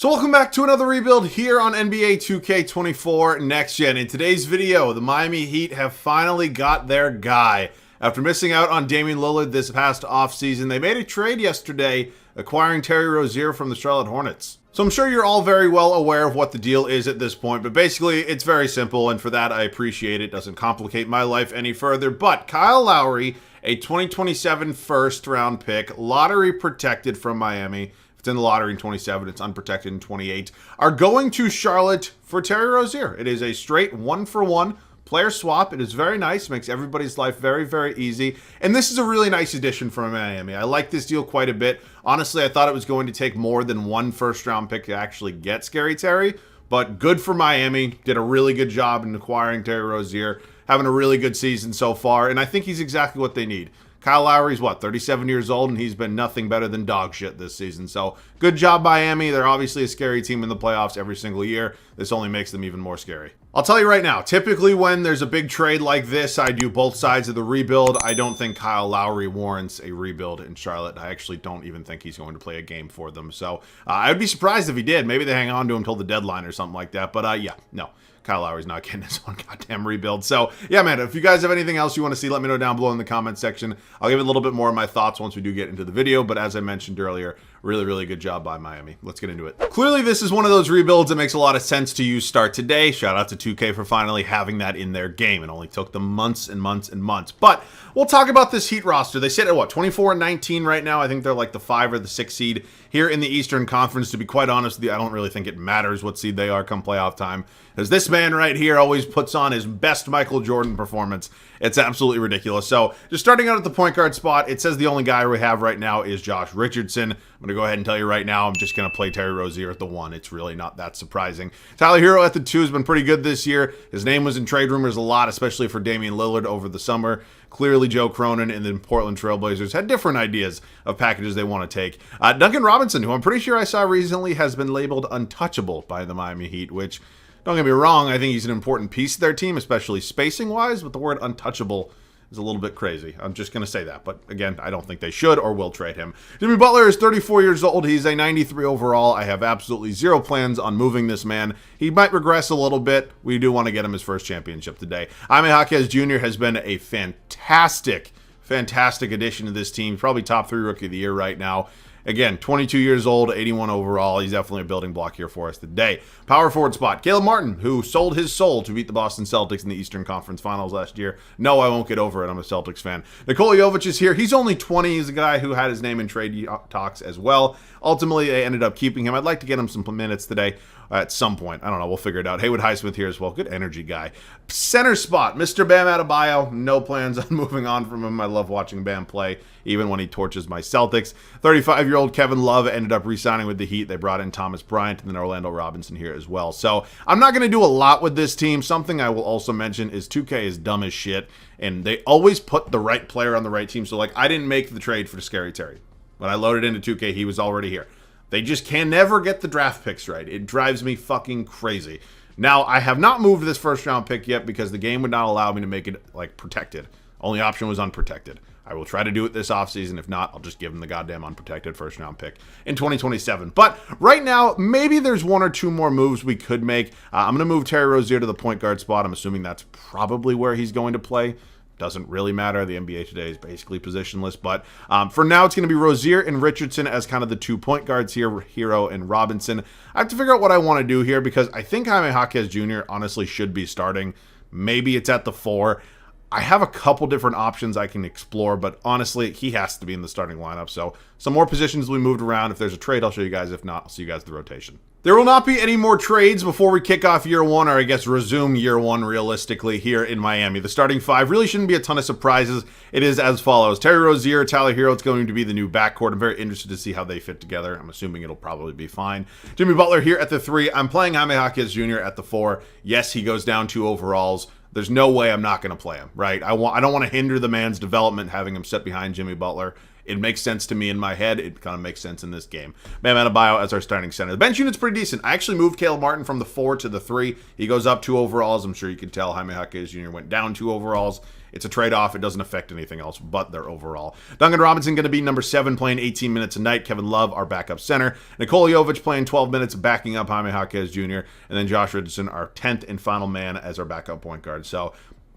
So welcome back to another rebuild here on NBA 2K24 Next Gen. In today's video, the Miami Heat have finally got their guy. After missing out on Damian Lillard this past offseason, they made a trade yesterday, acquiring Terry Rozier from the Charlotte Hornets. So I'm sure you're all very well aware of what the deal is at this point, but basically it's very simple, and for that I appreciate it. Doesn't complicate my life any further. But Kyle Lowry, a 2027 first round pick, lottery protected from Miami. It's in the lottery in 27, it's unprotected in 28, are going to Charlotte for Terry Rozier. It is a straight one-for-one player swap. It is very nice, makes everybody's life very, very easy. And this is a really nice addition for Miami. I like this deal quite a bit. Honestly, I thought it was going to take more than one first-round pick to actually get Scary Terry, but good for Miami. Did a really good job in acquiring Terry Rozier, having a really good season so far, and I think he's exactly what they need. Kyle Lowry's, 37 years old, and he's been nothing better than dog shit this season. So, good job, Miami. They're obviously a scary team in the playoffs every single year. This only makes them even more scary. I'll tell you right now, typically when there's a big trade like this, I do both sides of the rebuild. I don't think Kyle Lowry warrants a rebuild in Charlotte. I actually don't even think he's going to play a game for them. So, I would be surprised if he did. Maybe they hang on to him until the deadline or something like that. But, yeah, no. Kyle Lowry's not getting his own goddamn rebuild. So, yeah, man, if you guys have anything else you want to see, let me know down below in the comment section. I'll give it a little bit more of my thoughts once we do get into the video. But as I mentioned earlier, really, really good job by Miami. Let's get into it. Clearly, this is one of those rebuilds that makes a lot of sense to use start today. Shout out to 2K for finally having that in their game. It only took them months and months and months. But we'll talk about this Heat roster. They sit at, 24-19 right now? I think they're like the 5 or the 6 seed here in the Eastern Conference. To be quite honest with you, I don't really think it matters what seed they are come playoff time, because this man right here always puts on his best Michael Jordan performance. It's absolutely ridiculous. So, just starting out at the point guard spot, it says the only guy we have right now is Josh Richardson. I'm going to go ahead and tell you right now, I'm just going to play Terry Rozier at the 1. It's really not that surprising. Tyler Hero at the 2 has been pretty good this year. His name was in trade rumors a lot, especially for Damian Lillard over the summer. Clearly, Joe Cronin and the Portland Trailblazers had different ideas of packages they want to take. Duncan Robinson, who I'm pretty sure I saw recently has been labeled untouchable by the Miami Heat, which, don't get me wrong, I think he's an important piece of their team, especially spacing-wise, but the word untouchable is a little bit crazy. I'm just going to say that. But again, I don't think they should or will trade him. Jimmy Butler is 34 years old. He's a 93 overall. I have absolutely zero plans on moving this man. He might regress a little bit. We do want to get him his first championship today. Jaime Jaquez Jr. has been a fantastic addition to this team. Probably top 3 rookie of the year right now. Again, 22 years old, 81 overall. He's definitely a building block here for us today. Power forward spot, Caleb Martin, who sold his soul to beat the Boston Celtics in the Eastern Conference Finals last year. No, I won't get over it. I'm a Celtics fan. Nikola Jovic is here. He's only 20. He's a guy who had his name in trade talks as well. Ultimately, they ended up keeping him. I'd like to get him some minutes today at some point. I don't know. We'll figure it out. Haywood Highsmith here as well. Good energy guy. Center spot, Mr. Bam Adebayo. No plans on moving on from him. I love watching Bam play, even when he torches my Celtics. 35-year-old Kevin Love ended up re-signing with the Heat. They brought in Thomas Bryant and then Orlando Robinson here as well. So I'm not going to do a lot with this team. Something I will also mention is 2K is dumb as shit, and they always put the right player on the right team. So, I didn't make the trade for Scary Terry. When I loaded into 2K, he was already here. They just can never get the draft picks right. It drives me fucking crazy. Now, I have not moved this first round pick yet because the game would not allow me to make it, protected. Only option was unprotected. I will try to do it this offseason. If not, I'll just give him the goddamn unprotected first round pick in 2027. But right now, maybe there's 1 or 2 more moves we could make. I'm going to move Terry Rozier to the point guard spot. I'm assuming that's probably where he's going to play. Doesn't really matter. The NBA today is basically positionless. But for now, it's going to be Rozier and Richardson as kind of the 2 point guards here, Hero and Robinson. I have to figure out what I want to do here because I think Jaime Jaquez Jr. honestly should be starting. Maybe it's at the 4. I have a couple different options I can explore, but honestly, he has to be in the starting lineup. So some more positions we moved around. If there's a trade, I'll show you guys. If not, I'll see you guys at the rotation. There will not be any more trades before we kick off year 1, or I guess resume year 1 realistically here in Miami. The starting 5 really shouldn't be a ton of surprises. It is as follows. Terry Rozier, Tyler Hero, it's going to be the new backcourt. I'm very interested to see how they fit together. I'm assuming it'll probably be fine. Jimmy Butler here at the 3. I'm playing Jaime Jaquez Jr. at the 4. Yes, he goes down 2 overalls. There's no way I'm not going to play him, right? I don't want to hinder the man's development having him sit behind Jimmy Butler. It makes sense to me in my head. It kind of makes sense in this game. Bam Adebayo as our starting center. The bench unit's pretty decent. I actually moved Caleb Martin from the 4 to the 3. He goes up 2 overalls. I'm sure you can tell Jaime Jaquez Jr. went down 2 overalls. It's a trade-off. It doesn't affect anything else but their overall. Duncan Robinson going to be number 7, playing 18 minutes a night. Kevin Love, our backup center. Nikola Jovic playing 12 minutes, backing up Jaime Jaquez Jr. And then Josh Richardson, our 10th and final man as our backup point guard. So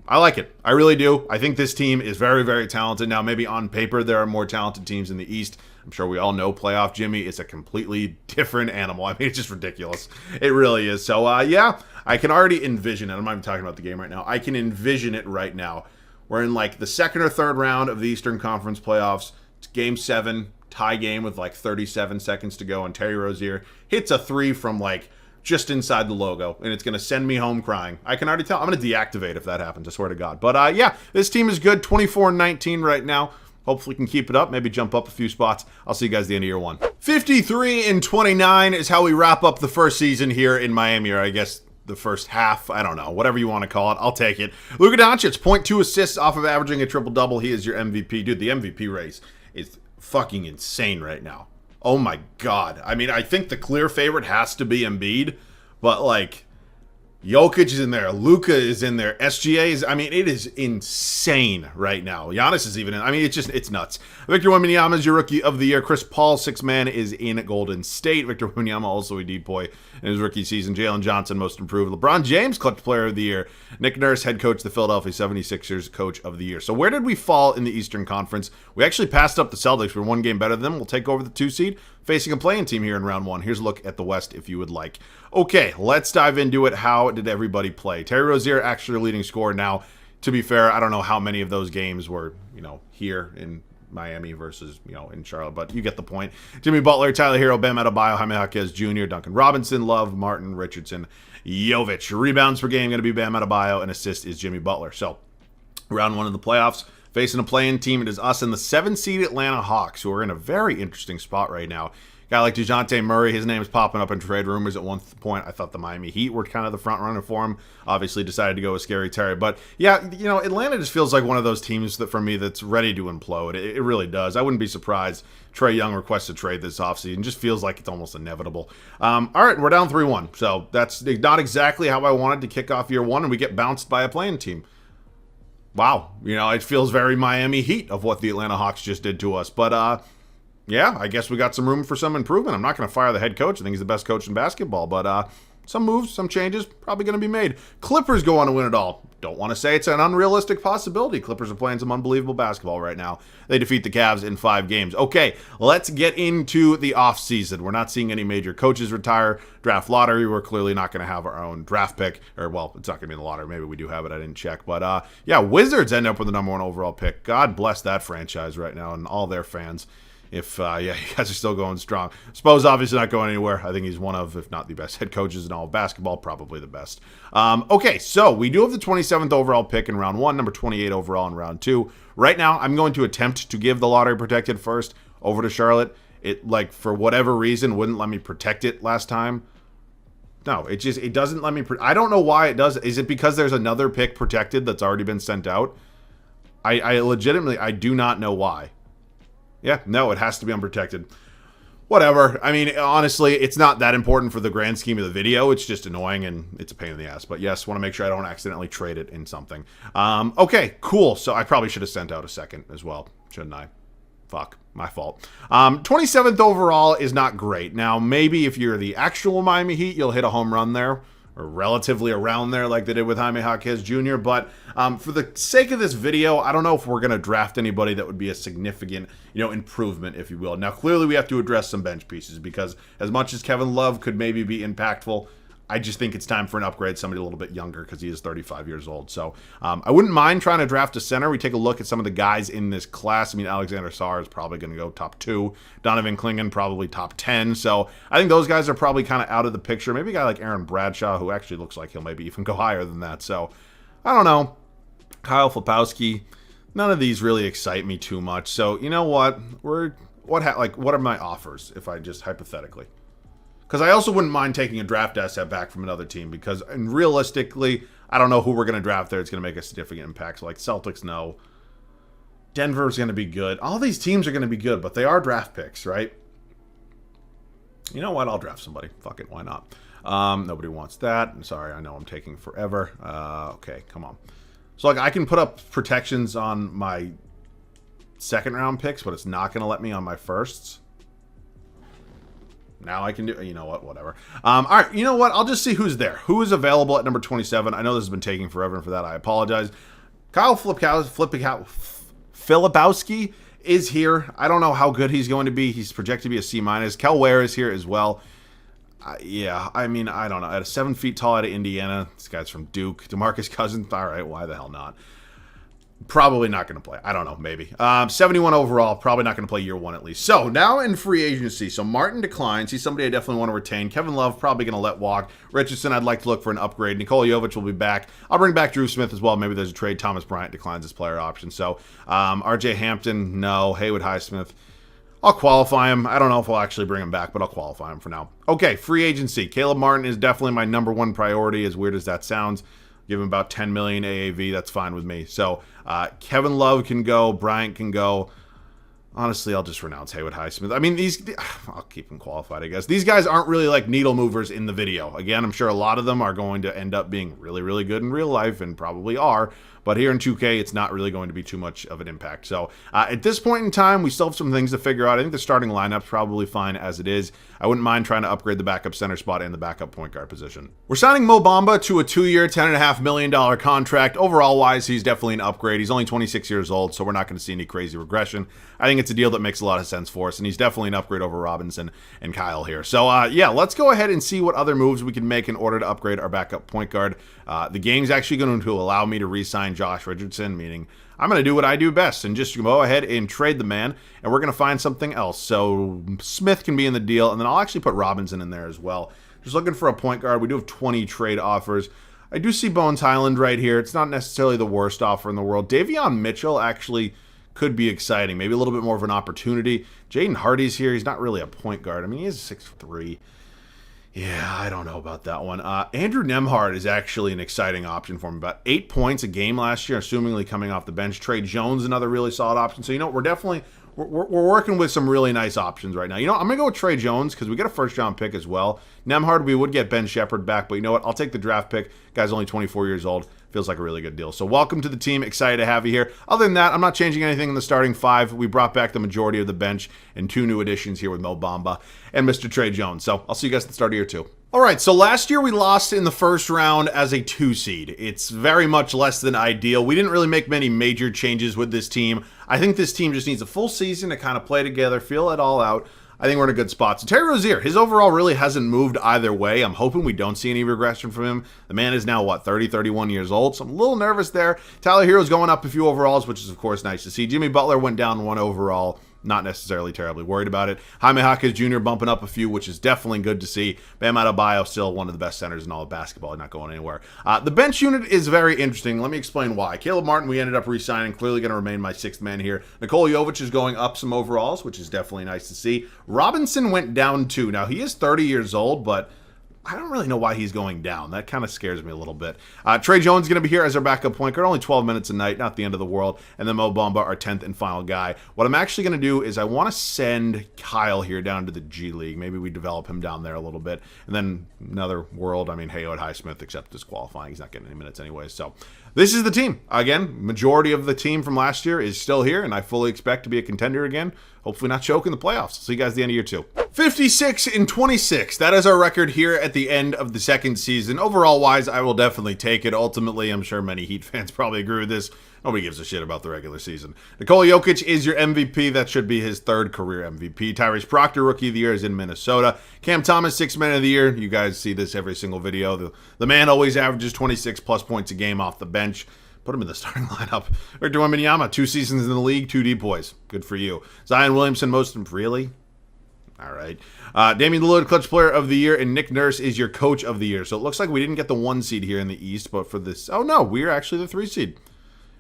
I like it. I really do. I think this team is very, very talented. Now, maybe on paper, there are more talented teams in the East. I'm sure we all know playoff Jimmy is a completely different animal. I mean, it's just ridiculous. It really is. So, yeah, I can already envision it. I'm not even talking about the game right now. I can envision it right now. We're in like the 2nd or 3rd round of the Eastern Conference playoffs. It's game 7, tie game with like 37 seconds to go. And Terry Rozier hits a 3 from like just inside the logo. And it's going to send me home crying. I can already tell. I'm going to deactivate if that happens. I swear to God. But yeah, this team is good. 24-19 right now. Hopefully we can keep it up. Maybe jump up a few spots. I'll see you guys at the end of year 1. 53-29 is how we wrap up the first season here in Miami. Or I guess the first half, I don't know, whatever you want to call it, I'll take it. Luka Doncic, 0.2 assists off of averaging a triple-double. He is your MVP. Dude, the MVP race is fucking insane right now. Oh my God. I mean, I think the clear favorite has to be Embiid, but like, Jokic is in there. Luka is in there. SGA is, I mean, it is insane right now. Giannis is even in. I mean, it's nuts. Victor Wembanyama is your rookie of the year. Chris Paul, 6th man, is in Golden State. Victor Wembanyama also a depoy in his rookie season. Jalen Johnson, most improved. LeBron James, clutch player of the year. Nick Nurse, head coach of the Philadelphia 76ers, coach of the year. So where did we fall in the Eastern Conference? We actually passed up the Celtics. We're 1 game better than them. We'll take over the 2 seed, facing a play-in team here in round 1. Here's a look at the West if you would like. Okay, let's dive into it. How did everybody play? Terry Rozier actually leading scorer. Now, to be fair, I don't know how many of those games were, here in Miami versus, in Charlotte, but you get the point. Jimmy Butler, Tyler Hero, Bam Adebayo, Jaime Jaquez Jr., Duncan Robinson, Love, Martin, Richardson, Jovic. Rebounds per game going to be Bam Adebayo, and assist is Jimmy Butler. So, round 1 of the playoffs, facing a play-in team. It is us and the 7-seed Atlanta Hawks, who are in a very interesting spot right now. Guy like DeJounte Murray, his name is popping up in trade rumors. At one point, I thought the Miami Heat were kind of the front runner for him. Obviously, decided to go with Scary Terry. But yeah, Atlanta just feels like one of those teams that for me that's ready to implode. It really does. I wouldn't be surprised. Trae Young requests a trade this offseason. Just feels like it's almost inevitable. All right, we're down 3-1. So that's not exactly how I wanted to kick off year 1, and we get bounced by a playing team. Wow, it feels very Miami Heat of what the Atlanta Hawks just did to us. But yeah, I guess we got some room for some improvement. I'm not going to fire the head coach. I think he's the best coach in basketball. But some moves, some changes, probably going to be made. Clippers go on to win it all. Don't want to say it's an unrealistic possibility. Clippers are playing some unbelievable basketball right now. They defeat the Cavs in 5 games. Okay, let's get into the offseason. We're not seeing any major coaches retire. Draft lottery, we're clearly not going to have our own draft pick. Or, well, it's not going to be in the lottery. Maybe we do have it. I didn't check. But, yeah, Wizards end up with the number 1 overall pick. God bless that franchise right now and all their fans. If, yeah, you guys are still going strong. Spo's obviously not going anywhere. I think he's one of, if not the best head coaches in all of basketball, probably the best. Okay, so we do have the 27th overall pick in round 1, number 28 overall in round 2. Right now, I'm going to attempt to give the lottery protected first over to Charlotte. It, for whatever reason, wouldn't let me protect it last time. No, it doesn't let me. I don't know why it does. Is it because there's another pick protected that's already been sent out? I legitimately, I do not know why. Yeah, no, it has to be unprotected. Whatever. I mean, honestly, it's not that important for the grand scheme of the video. It's just annoying and it's a pain in the ass. But yes, want to make sure I don't accidentally trade it in something. Okay, cool. So I probably should have sent out a second as well, shouldn't I? Fuck, my fault. 27th overall is not great. Now, maybe if you're the actual Miami Heat, you'll hit a home run there. Or relatively around there like they did with Jaime Jaquez Jr. But for the sake of this video, I don't know if we're going to draft anybody that would be a significant, improvement, if you will. Now, clearly we have to address some bench pieces because as much as Kevin Love could maybe be impactful, I just think it's time for an upgrade, somebody a little bit younger because he is 35 years old. So I wouldn't mind trying to draft a center. We take a look at some of the guys in this class. I mean, Alexander Sarr is probably going to go top 2. Donovan Clingan probably top 10. So I think those guys are probably kind of out of the picture. Maybe a guy like Aaron Bradshaw, who actually looks like he'll maybe even go higher than that. So I don't know. Kyle Flapowski. None of these really excite me too much. So you know what? What are my offers if I just hypothetically? Because I also wouldn't mind taking a draft asset back from another team because, and realistically, I don't know who we're going to draft there. It's going to make a significant impact. So, like Celtics, no. Denver's going to be good. All these teams are going to be good, but they are draft picks, right? You know what? I'll draft somebody. Fuck it. Why not? Nobody wants that. I'm sorry. I know I'm taking forever. Okay, come on. So, like, I can put up protections on my second round picks, but it's not going to let me on my firsts. Now I can do, you know what, whatever. All right, you know what? I'll just see who's there. Who is available at number 27? I know this has been taking forever, and for that I apologize. Kyle Filipowski is here. I don't know how good he's going to be. He's projected to be a C-. Kel Ware is here as well. Yeah, I mean, I don't know. At a 7 feet tall out of Indiana, this guy's from Duke. DeMarcus Cousins, all right, why the hell not? Probably not going to play. I don't know, maybe. 71 overall, probably not going to play year one at least. So, now in free agency. So, Martin declines. He's somebody I definitely want to retain. Kevin Love, probably going to let walk. Richardson, I'd like to look for an upgrade. Nikola Jovic will be back. I'll bring back Drew Smith as well. Maybe there's a trade. Thomas Bryant declines his player option. So, RJ Hampton, no. Haywood Highsmith, I'll qualify him. I don't know if I'll actually bring him back, but I'll qualify him for now. Okay, free agency. Caleb Martin is definitely my number one priority, as weird as that sounds. Give him about 10 million AAV. That's fine with me. So Kevin Love can go. Bryant can go. Honestly, I'll just renounce Haywood Highsmith. I mean, I'll keep him qualified, I guess. These guys aren't really like needle movers in the video. Again, I'm sure a lot of them are going to end up being really, really good in real life, and probably are. But here in 2K, it's not really going to be too much of an impact. So at this point in time, we still have some things to figure out. I think the starting lineup's probably fine as it is. I wouldn't mind trying to upgrade the backup center spot and the backup point guard position. We're signing Mo Bamba to a 2-year, $10.5 million contract. Overall-wise, he's definitely an upgrade. He's only 26 years old, so we're not going to see any crazy regression. I think it's a deal that makes a lot of sense for us, and he's definitely an upgrade over Robinson and Kyle here. So, yeah, let's go ahead and see what other moves we can make in order to upgrade our backup point guard. The game's actually going to allow me to re-sign Josh Richardson, meaning I'm going to do what I do best and just go ahead and trade the man, and we're going to find something else. So Smith can be in the deal, and then I'll actually put Robinson in there as well. Just looking for a point guard. We do have 20 trade offers. I do see Bones Highland right here. It's not necessarily the worst offer in the world. Davion Mitchell actually could be exciting. Maybe a little bit more of an opportunity. Jaden Hardy's here. He's not really a point guard. I mean, he is 6'3". Yeah, I don't know about that one. Andrew Nembhard is actually an exciting option for him. About 8 points a game last year, assumingly coming off the bench. Trey Jones, another really solid option. So, you know, we're definitely we're working with some really nice options right now. You know, I'm going to go with Trey Jones because we get a first-round pick as well. Nembhard, we would get Ben Shepherd back, but you know what? I'll take the draft pick. Guy's only 24 years old. Feels like a really good deal. So welcome to the team. Excited to have you here. Other than that, I'm not changing anything in the starting five. We brought back the majority of the bench and 2 new additions here with Mo Bamba and Mr. Trey Jones. So I'll see you guys at the start of year 2. All right, so last year we lost in the first round as a 2 seed. It's very much less than ideal. We didn't really make many major changes with this team. I think this team just needs a full season to kind of play together, feel it all out. I think we're in a good spot. So Terry Rozier, his overall really hasn't moved either way. I'm hoping we don't see any regression from him. The man is now, 30, 31 years old, so I'm a little nervous there. Tyler Hero's going up a few overalls, which is, of course, nice to see. Jimmy Butler went down 1 overall. Not necessarily terribly worried about it. Jaime Jaquez Jr. bumping up a few, which is definitely good to see. Bam Adebayo, still one of the best centers in all of basketball, not going anywhere. The bench unit is very interesting. Let me explain why. Caleb Martin, we ended up re-signing, clearly going to remain my 6th man here. Nikola Jovic is going up some overalls, which is definitely nice to see. Robinson went down 2. Now, he is 30 years old, but I don't really know why he's going down. That kind of scares me a little bit. Trey Jones is going to be here as our backup point guard. Only 12 minutes a night, not the end of the world. And then Mo Bamba, our 10th and final guy. What I'm actually going to do is I want to send Kyle here down to the G League. Maybe we develop him down there a little bit. And then another world, Haywood Highsmith, except disqualifying. He's not getting any minutes anyway. So this is the team. Again, majority of the team from last year is still here, and I fully expect to be a contender again. Hopefully not choke in the playoffs. See you guys at the end of year 2. 56-26. That is our record here at the end of the second season. Overall wise, I will definitely take it. Ultimately, I'm sure many Heat fans probably agree with this. Nobody gives a shit about the regular season. Nikola Jokic is your MVP. That should be his 3rd career MVP. Tyrese Proctor, Rookie of the Year, is in Minnesota. Cam Thomas, 6th Man of the Year. You guys see this every single video. The man always averages 26-plus points a game off the bench. Put him in the starting lineup. Victor Wembanyama, 2 seasons in the league, 2 depoys. Good for you. Zion Williamson, really? All right. Damian Lillard, Clutch Player of the Year, and Nick Nurse is your Coach of the Year. So it looks like we didn't get the 1 seed here in the East, but for this... Oh, no, we're actually the 3 seed.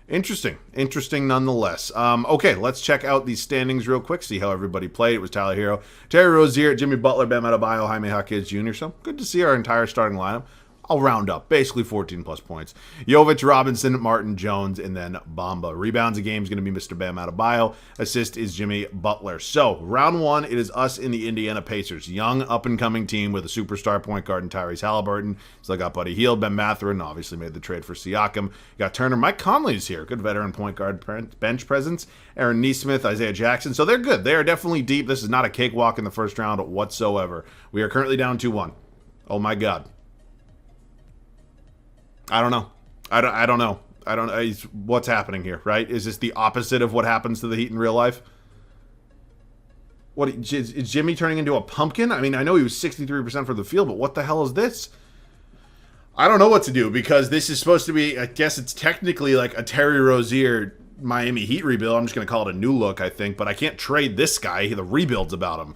Interesting. Interesting nonetheless. Okay, let's check out these standings real quick, see how everybody played. It was Tyler Hero, Terry Rozier, Jimmy Butler, Bam Adebayo, Jaime Jaquez Jr. So good to see our entire starting lineup. I'll round up, basically 14 plus points. Jovic, Robinson, Martin, Jones, and then Bamba. Rebounds a game is going to be Mr. Bam Adebayo. Assist is Jimmy Butler. So, round one, it is us in the Indiana Pacers. Young, up-and-coming team with a superstar point guard in Tyrese Halliburton. Still got Buddy Hield, Ben Mathurin, obviously made the trade for Siakam. You got Turner. Mike Conley's here. Good veteran point guard bench presence. Aaron Nesmith, Isaiah Jackson. So, they're good. They are definitely deep. This is not a cakewalk in the first round whatsoever. We are currently down 2-1. Oh, my God. I don't know. I don't know. What's happening here, right? Is this the opposite of what happens to the Heat in real life? What is Jimmy turning into a pumpkin? I mean, I know he was 63% for the field, but what the hell is this? I don't know what to do because this is supposed to be, I guess it's technically like a Terry Rozier Miami Heat rebuild. I'm just going to call it a new look, I think, but I can't trade this guy. The rebuild's about him.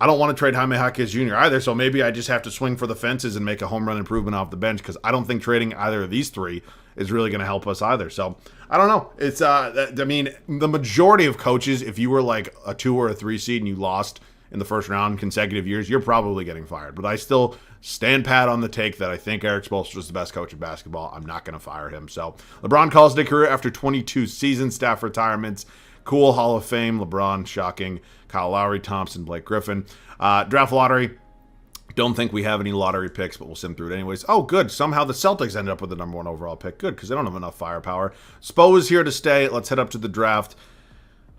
I don't want to trade Jaime Jaquez Jr. either, so maybe I just have to swing for the fences and make a home run improvement off the bench because I don't think trading either of these three is really going to help us either. So, I don't know. It's, I mean, the majority of coaches, if you were like a 2 or a 3 seed and you lost in the first round consecutive years, you're probably getting fired. But I still stand pat on the take that I think Eric Spoelstra is the best coach in basketball. I'm not going to fire him. So, LeBron calls it a career after 22 seasons, staff retirements. Cool Hall of Fame, LeBron, shocking. Kyle Lowry, Thompson, Blake Griffin. Draft lottery. Don't think we have any lottery picks, but we'll sim through it anyways. Oh, good. Somehow the Celtics ended up with the number 1 overall pick. Good, because they don't have enough firepower. Spo is here to stay. Let's head up to the draft.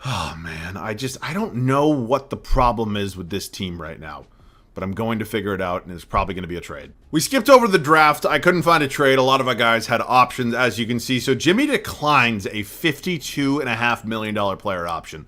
Oh, man. I don't know what the problem is with this team right now. But I'm going to figure it out, and it's probably going to be a trade. We skipped over the draft. I couldn't find a trade. A lot of our guys had options, as you can see. So Jimmy declines a $52.5 million player option.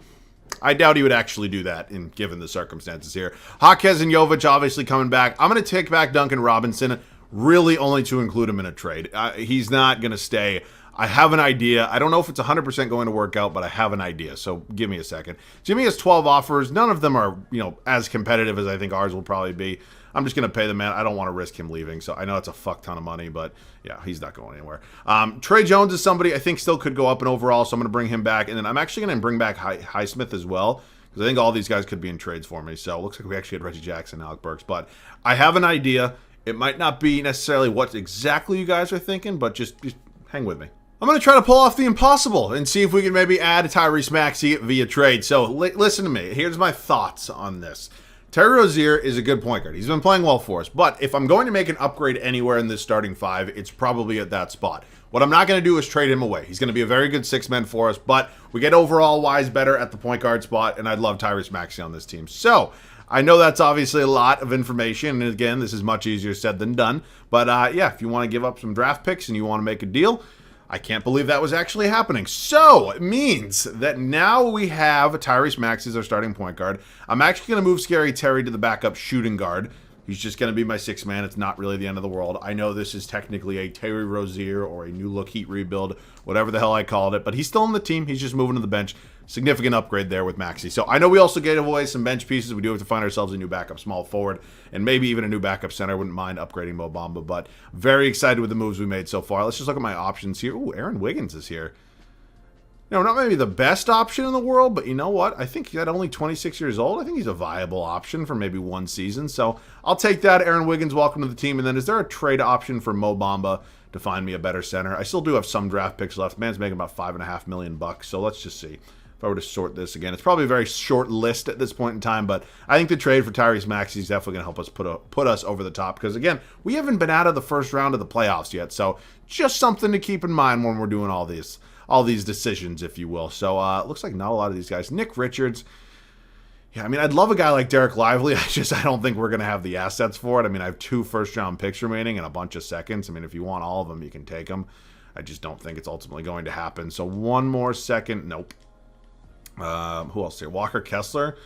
I doubt he would actually do that, given the circumstances here. Jaquez and Jovic obviously coming back. I'm going to take back Duncan Robinson, really only to include him in a trade. He's not going to stay. I have an idea. I don't know if it's 100% going to work out, but I have an idea. So give me a second. Jimmy has 12 offers. None of them are, as competitive as I think ours will probably be. I'm just going to pay the man. I don't want to risk him leaving. So I know it's a fuck ton of money, but yeah, he's not going anywhere. Trey Jones is somebody I think still could go up in overall, so I'm going to bring him back. And then I'm actually going to bring back Highsmith as well, because I think all these guys could be in trades for me. So it looks like we actually had Reggie Jackson and Alec Burks. But I have an idea. It might not be necessarily what exactly you guys are thinking, but just hang with me. I'm going to try to pull off the impossible and see if we can maybe add Tyrese Maxey via trade. So listen to me. Here's my thoughts on this. Terry Rozier is a good point guard. He's been playing well for us. But if I'm going to make an upgrade anywhere in this starting 5, it's probably at that spot. What I'm not going to do is trade him away. He's going to be a very good 6-man for us. But we get overall wise better at the point guard spot. And I'd love Tyrese Maxey on this team. So I know that's obviously a lot of information. And again, this is much easier said than done. But yeah, if you want to give up some draft picks and you want to make a deal, I can't believe that was actually happening. So it means that now we have Tyrese Maxey as our starting point guard. I'm actually going to move Scary Terry to the backup shooting guard. He's just going to be my 6th man. It's not really the end of the world. I know this is technically a Terry Rozier or a new look Heat rebuild, whatever the hell I called it, but he's still on the team. He's just moving to the bench. Significant upgrade there with Maxey. So I know we also gave away some bench pieces. We do have to find ourselves a new backup small forward and maybe even a new backup center. I wouldn't mind upgrading Mo Bamba, but very excited with the moves we made so far. Let's just look at my options here. Ooh, Aaron Wiggins is here. Not maybe the best option in the world, but you know what? I think he's at only 26 years old. I think he's a viable option for maybe 1 season. So I'll take that. Aaron Wiggins, welcome to the team. And then is there a trade option for Mo Bamba to find me a better center? I still do have some draft picks left. Man's making about $5.5 million. So let's just see. If I were to sort this again, it's probably a very short list at this point in time, but I think the trade for Tyrese Maxey is definitely going to help us put us over the top because, again, we haven't been out of the first round of the playoffs yet. So just something to keep in mind when we're doing all these decisions, if you will. So it looks like not a lot of these guys. Nick Richards, yeah, I mean, I'd love a guy like Derek Lively. I don't think we're going to have the assets for it. I mean, I have 2 first-round picks remaining and a bunch of seconds. I mean, if you want all of them, you can take them. I just don't think it's ultimately going to happen. So 1 more second. Nope. Who else here? Walker Kessler.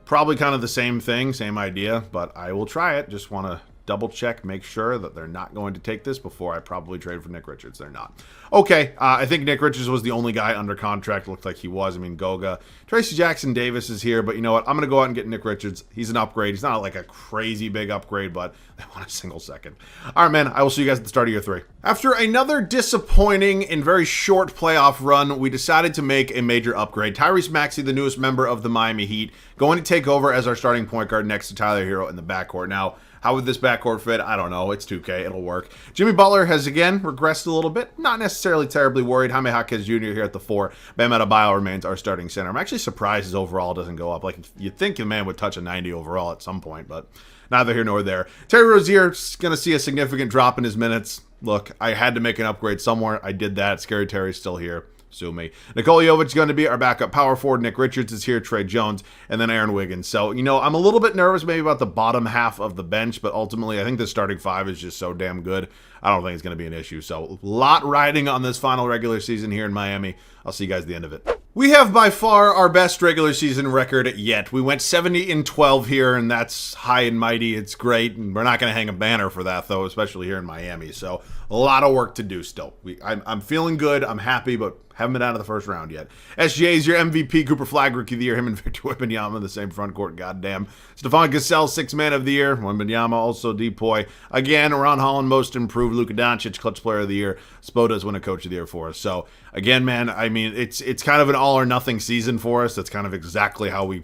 Probably kind of the same thing, same idea, but I will try it. Just want to double check, make sure that they're not going to take this before I probably trade for Nick Richards. They're not. Okay, I think Nick Richards was the only guy under contract. Looked like he was. I mean, Goga. Tracy Jackson Davis is here, but you know what? I'm going to go out and get Nick Richards. He's an upgrade. He's not like a crazy big upgrade, but they want a single second. All right, man, I will see you guys at the start of year 3. After another disappointing and very short playoff run, we decided to make a major upgrade. Tyrese Maxey, the newest member of the Miami Heat, going to take over as our starting point guard next to Tyler Hero in the backcourt. Now, How would this backcourt fit? I don't know. It's 2K. It'll work. Jimmy Butler has, again, regressed a little bit. Not necessarily terribly worried. Jaime Jaquez Jr. here at the 4. Bam Adebayo remains our starting center. I'm actually surprised his overall doesn't go up. Like, you'd think the man would touch a 90 overall at some point, but neither here nor there. Terry Rozier's going to see a significant drop in his minutes. Look, I had to make an upgrade somewhere. I did that. Scary Terry's still here. Sue me. Nikola Jovic is going to be our backup power forward. Nick Richards is here. Trey Jones. And then Aaron Wiggins. So, I'm a little bit nervous maybe about the bottom half of the bench, but ultimately I think the starting 5 is just so damn good. I don't think it's going to be an issue. So, a lot riding on this final regular season here in Miami. I'll see you guys at the end of it. We have by far our best regular season record yet. We went 70-12 here, and that's high and mighty. It's great, and we're not going to hang a banner for that, though, especially here in Miami. So, a lot of work to do still. I'm feeling good. I'm happy, but haven't been out of the first round yet. SGA is your MVP, Cooper Flag Rookie of the Year. Him and Victor Wembanyama in the same front court. Goddamn. Stephon Cassell, 6th Man of the Year. Wembanyama also Depoy. Again, Ron Holland, Most Improved. Luka Doncic, Clutch Player of the Year. Spo does win a Coach of the Year for us. So, again, man, I mean, it's kind of an all or nothing season for us. That's kind of exactly how we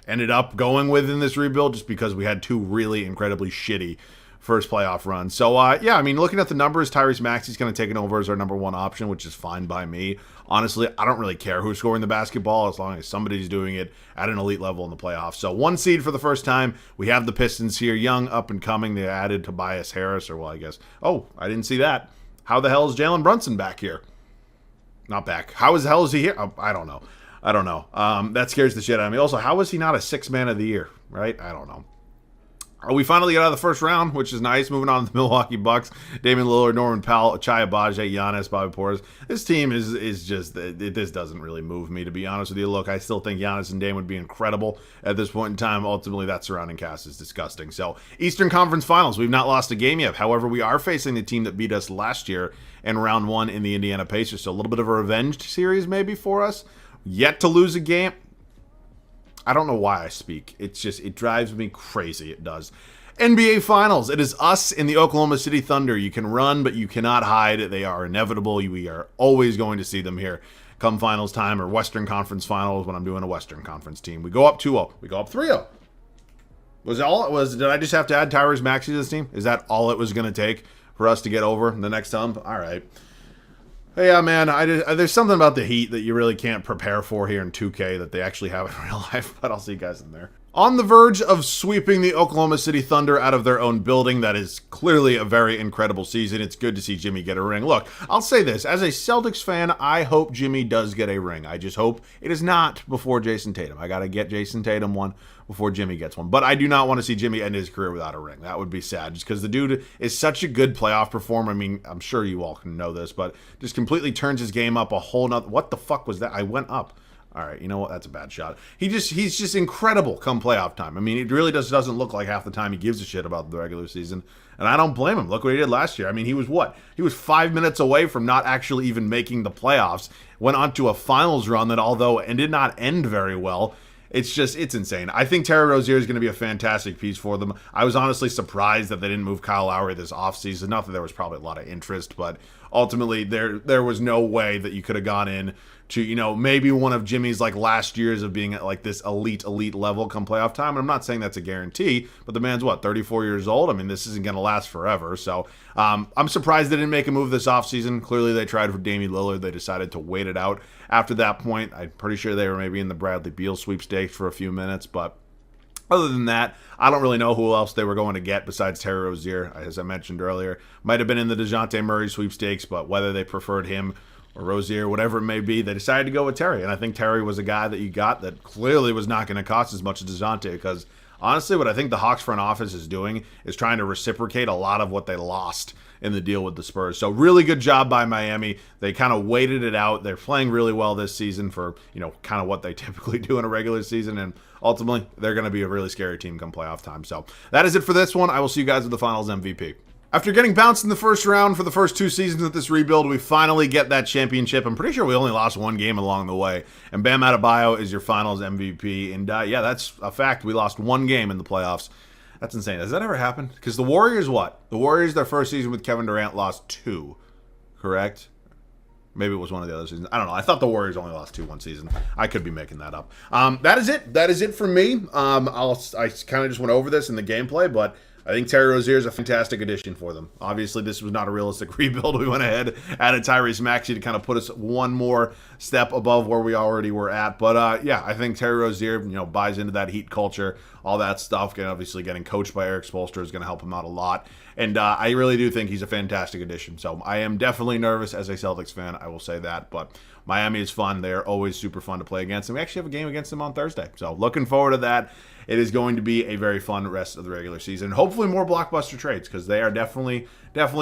ended up going within this rebuild, just because we had 2 really incredibly shitty first playoff runs. So, yeah, I mean, looking at the numbers, Tyrese Maxey's going to take it over as our number 1 option, which is fine by me. Honestly, I don't really care who's scoring the basketball as long as somebody's doing it at an elite level in the playoffs. So 1 seed for the first time. We have the Pistons here, young, up and coming. They added Tobias Harris, or well, I guess. Oh, I didn't see that. How the hell is Jalen Brunson back here? Not back. How the hell is he here? Oh, I don't know. That scares the shit out of me. Also, how is he not a 6th Man of the Year, right? I don't know. We finally get out of the first round, which is nice. Moving on to the Milwaukee Bucks. Damian Lillard, Norman Powell, Chaya Bajay, Giannis, Bobby Portis. This team is just, this doesn't really move me, to be honest with you. Look, I still think Giannis and Dame would be incredible at this point in time. Ultimately, that surrounding cast is disgusting. So, Eastern Conference Finals. We've not lost a game yet. However, we are facing the team that beat us last year in round 1 in the Indiana Pacers. So, a little bit of a revenge series maybe for us. Yet to lose a game. I don't know why I speak. It's just, it drives me crazy. It does. NBA Finals. It is us in the Oklahoma City Thunder. You can run, but you cannot hide. They are inevitable. We are always going to see them here come finals time, or Western Conference Finals when I'm doing a Western Conference team. We go up 2-0. We go up 3-0. Did I just have to add Tyrese Maxey to this team? Is that all it was going to take for us to get over the next hump? All right. Yeah, man, there's something about the Heat that you really can't prepare for here in 2K that they actually have in real life, but I'll see you guys in there. On the verge of sweeping the Oklahoma City Thunder out of their own building, that is clearly a very incredible season. It's good to see Jimmy get a ring. Look, I'll say this. As a Celtics fan, I hope Jimmy does get a ring. I just hope it is not before Jason Tatum. I got to get Jason Tatum one before Jimmy gets one. But I do not want to see Jimmy end his career without a ring. That would be sad, just because the dude is such a good playoff performer. I mean, I'm sure you all can know this, but just completely turns his game up a whole nother... What the fuck was that? I went up. All right, you know what? That's a bad shot. He's just incredible come playoff time. I mean, it really doesn't look like half the time he gives a shit about the regular season. And I don't blame him. Look what he did last year. I mean, he was what? He was 5 minutes away from not actually even making the playoffs. Went on to a finals run that, although it did not end very well, it's insane. I think Terry Rozier is going to be a fantastic piece for them. I was honestly surprised that they didn't move Kyle Lowry this offseason. Not that there was probably a lot of interest, but ultimately there was no way that you could have gone in to, you know, maybe one of Jimmy's like last years of being at like this elite level come playoff time. And I'm not saying that's a guarantee, but the man's what, 34 years old? I mean, this isn't going to last forever. So I'm surprised they didn't make a move this offseason. Clearly they tried for Damian Lillard. They decided to wait it out after that point. I'm pretty sure they were maybe in the Bradley Beal sweepstakes for a few minutes, but other than that, I don't really know who else they were going to get besides Terry Rozier, as I mentioned earlier. Might have been in the DeJounte Murray sweepstakes, but whether they preferred him or Rozier, whatever it may be, they decided to go with Terry. And I think Terry was a guy that you got that clearly was not going to cost as much as DeJounte, because honestly, what I think the Hawks front office is doing is trying to reciprocate a lot of what they lost in the deal with the Spurs. So really good job by Miami. They kind of waited it out. They're playing really well this season for, you know, kind of what they typically do in a regular season. And ultimately, they're going to be a really scary team come playoff time. So that is it for this one. I will see you guys with the Finals MVP. After getting bounced in the first round for the first 2 seasons of this rebuild, we finally get that championship. I'm pretty sure we only lost 1 game along the way. And Bam Adebayo is your Finals MVP. And yeah, that's a fact. We lost 1 game in the playoffs. That's insane. Has that ever happened? Because the Warriors, what? The Warriors, their first season with Kevin Durant, lost 2. Correct? Maybe it was one of the other seasons. I don't know. I thought the Warriors only lost 2 one season. I could be making that up. That is it. That is it for me. I kind of just went over this in the gameplay, but I think Terry Rozier is a fantastic addition for them. Obviously, this was not a realistic rebuild. We went ahead, added Tyrese Maxey to kind of put us one more step above where we already were at. But yeah, I think Terry Rozier, buys into that Heat culture, all that stuff. And obviously, getting coached by Eric Spoelstra is going to help him out a lot. And I really do think he's a fantastic addition. So I am definitely nervous as a Celtics fan. I will say that. But Miami is fun. They're always super fun to play against. And we actually have a game against them on Thursday. So looking forward to that. It is going to be a very fun rest of the regular season. Hopefully more blockbuster trades, because they are definitely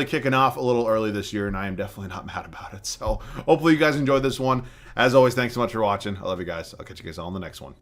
kicking off a little early this year, and I am definitely not mad about it. So hopefully you guys enjoyed this one. As always, thanks so much for watching. I love you guys. I'll catch you guys all in the next one.